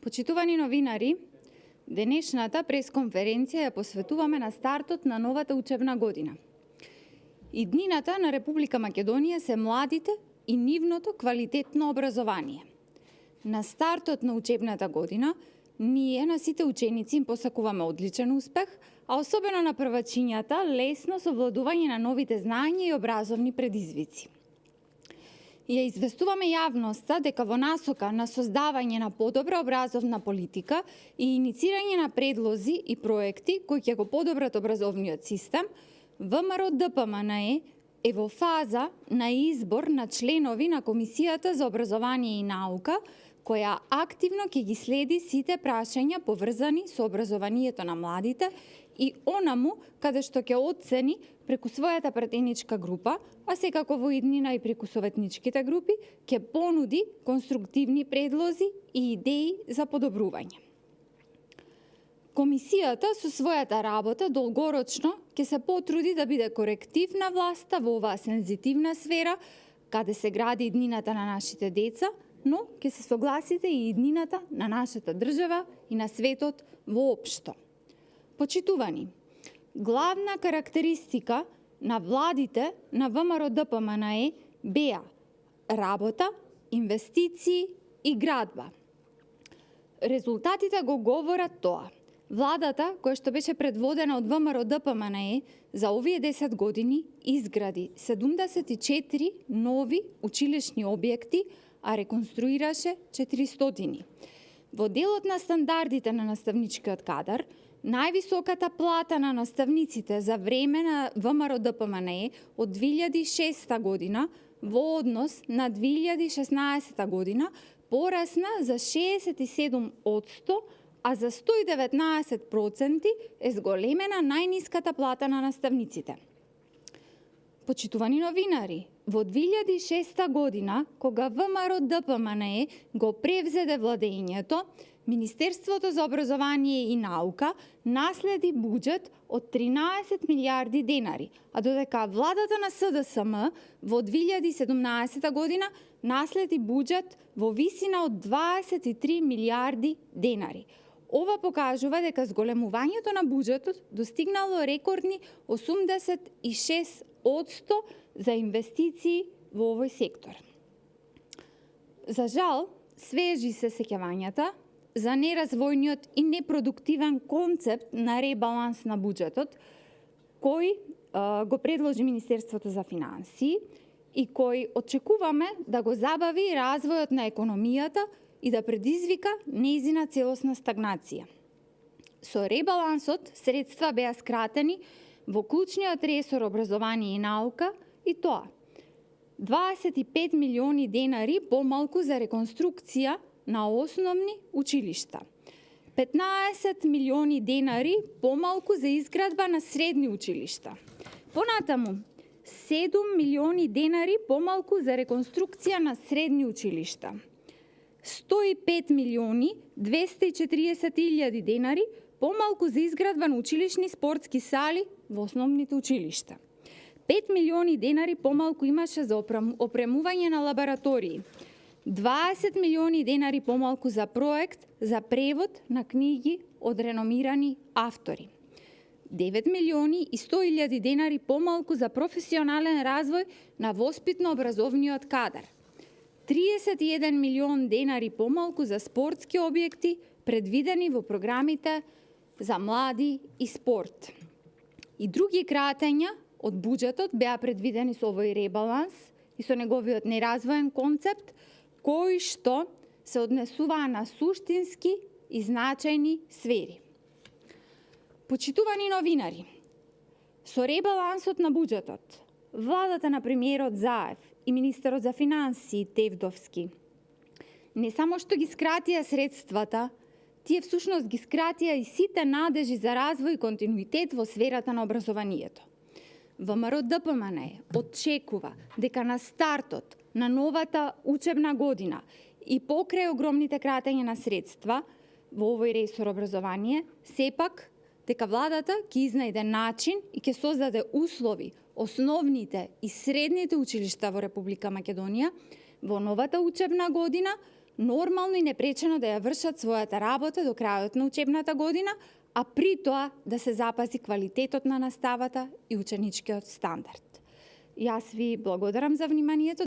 Почитувани новинари, денешната пресконференција ја посветуваме на стартот на новата учебна година. Иднината на Република Македонија се младите и нивното квалитетно образование. На стартот на учебната година, ние на сите ученици им посакуваме одличен успех, а особено на првачињата лесно совладување на новите знаења и образовни предизвици. Ја известуваме јавноста дека во насока на создавање на подобра образовна политика и иницирање на предлози и проекти кои ќе го подобрат образовниот систем, ВМРО ДПМНЕ е во фаза на избор на членови на Комисијата за образование и наука, која активно ќе ги следи сите прашања поврзани со образованието на младите и онаму каде што ќе оцени преку својата пратеничка група, а секако во иднина и преку советничките групи, ќе понуди конструктивни предлози и идеи за подобрување. Комисијата со својата работа долгорочно ќе се потруди да биде коректив на власта во оваа сензитивна сфера, каде се гради иднината на нашите деца, но ќе се согласите и иднината на нашата држава и на светот воопшто. Почитувани, главна карактеристика на владите на ВМРО ДПМНЕ беа работа, инвестиции и градба. Резултатите го говорат тоа. Владата, која што беше предводена од ВМРО ДПМНЕ за овие 10 години, изгради 74 нови училишни објекти, а реконструираше 400. Во делот на стандардите на наставничкиот кадар, највисоката плата на наставниците за време на ВМРО ДПМНЕ од 2006 година во однос на 2016 година порасна за 67%, а за 119% е зголемена најниската плата на наставниците. Почитувани новинари, во 2006 година, кога ВМРО ДПМНЕ го превзеде владењето, Министерството за образование и наука наследи буџет од 13 милиарди денари, а додека владата на СДСМ во 2017 година наследи буџет во висина од 23 милиарди денари. Ова покажува дека зголемувањето на буџетот достигнало рекордни 86% за инвестиции во овој сектор. За жал, свежи се сеќавањата за неразвојниот и непродуктивен концепт на ребаланс на буџетот, кој го предложи Министерството за финансии и кој очекуваме да го забави развојот на економијата и да предизвика нејзина целосна стагнација. Со ребалансот средства беа скратени во клучниот ресор образование и наука и тоа 25 милиони денари помалку за реконструкција на основни училишта, 15 милиони денари помалку за изградба на средни училишта. Понатаму, 7 милиони денари помалку за реконструкција на средни училишта, 105 милиони 240 илјади денари помалку за изградба на училишни спортски сали во основните училишта. 5 милиони денари помалку имаше за опремување на лаборатории, 20 милиони денари помалку за проект за превод на книги од реномирани автори. 9 милиони и 100 илјади денари помалку за професионален развој на воспитно-образовниот кадар. 31 милион денари помалку за спортски објекти предвидени во програмите за млади и спорт. И други кратења од буџетот беа предвидени со овој ребаланс и со неговиот неразвоен концепт, кои што се однесуваа на суштински и значајни сфери. Почитувани новинари, со ребалансот на буџетот, владата на премиерот Заев и министерот за финансии Тевдовски не само што ги скратија средствата, тие всушност ги скратија и сите надежи за развој и континуитет во сферата на образованието. ВМРО ДПМНЕ очекува дека на стартот на новата учебна година и покрај огромните кратења на средства во овој ресор образование, сепак дека владата ќе изнајде начин и ќе создаде услови основните и средните училишта во Република Македонија во новата учебна година нормално и непречено да ја вршат својата работа до крајот на учебната година, а при тоа да се запази квалитетот на наставата и ученичкиот стандард. Јас ви благодарам за вниманието.